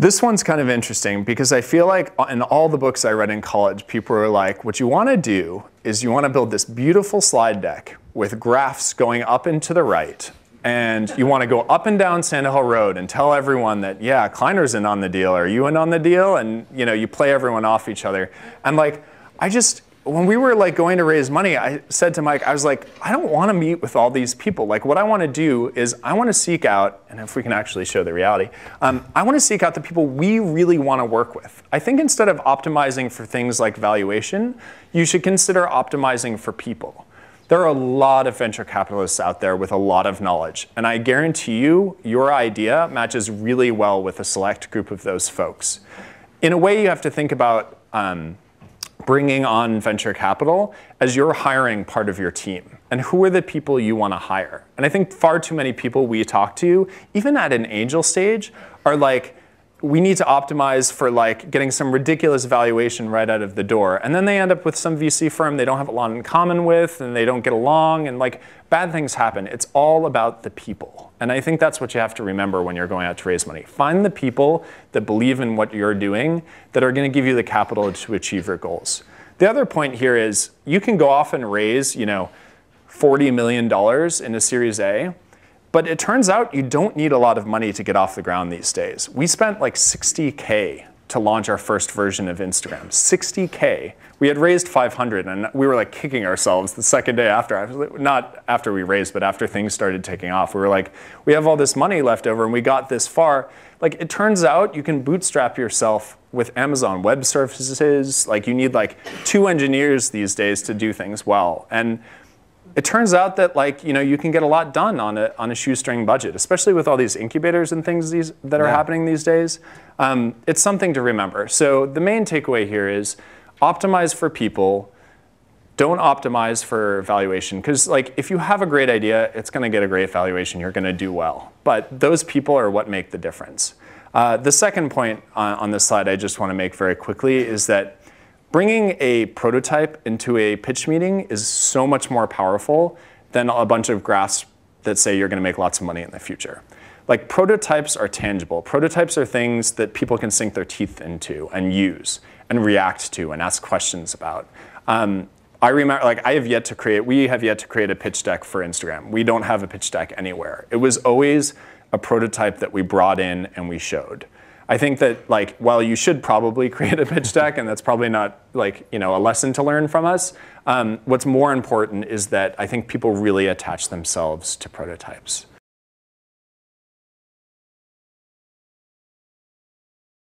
This one's kind of interesting because I feel like in all the books I read in college, people were like, what you want to do is you want to build this beautiful slide deck with graphs going up and to the right. And you want to go up and down Sandoval Road and tell everyone that, yeah, Kleiner's in on the deal. Are you in on the deal? And you play everyone off each other. And like, when we were like going to raise money, I said to Mike, I was like, I don't want to meet with all these people. Like what I want to do is I want to seek out, and if we can actually show the reality, I want to seek out the people we really want to work with. I think instead of optimizing for things like valuation, you should consider optimizing for people. There are a lot of venture capitalists out there with a lot of knowledge. And I guarantee you, your idea matches really well with a select group of those folks. In a way, you have to think about bringing on venture capital as you're hiring part of your team. And who are the people you want to hire? And I think far too many people we talk to, even at an angel stage, are like, we need to optimize for like getting some ridiculous valuation right out of the door. And then they end up with some VC firm they don't have a lot in common with, and they don't get along, and like bad things happen. It's all about the people. And I think that's what you have to remember when you're going out to raise money. Find the people that believe in what you're doing that are going to give you the capital to achieve your goals. The other point here is you can go off and raise, $40 million in a Series A. But it turns out you don't need a lot of money to get off the ground these days. We spent like $60K to launch our first version of Instagram. $60K. We had raised 500, and we were like kicking ourselves the second day after. Not after we raised, but after things started taking off. We were like, we have all this money left over, and we got this far. Like, it turns out you can bootstrap yourself with Amazon Web Services. Like, you need like 2 engineers these days to do things well. And it turns out that you can get a lot done on a shoestring budget, especially with all these incubators and things that are happening these days. It's something to remember. So the main takeaway here is optimize for people. Don't optimize for valuation, because if you have a great idea, it's going to get a great valuation. You're going to do well. But those people are what make the difference. The second point on this slide I just want to make very quickly is that bringing a prototype into a pitch meeting is so much more powerful than a bunch of graphs that say you're going to make lots of money in the future. Like, prototypes are tangible. Prototypes are things that people can sink their teeth into and use and react to and ask questions about. I remember, we have yet to create a pitch deck for Instagram. We don't have a pitch deck anywhere. It was always a prototype that we brought in and we showed. I think that while you should probably create a pitch deck, and that's probably not a lesson to learn from us, what's more important is that I think people really attach themselves to prototypes.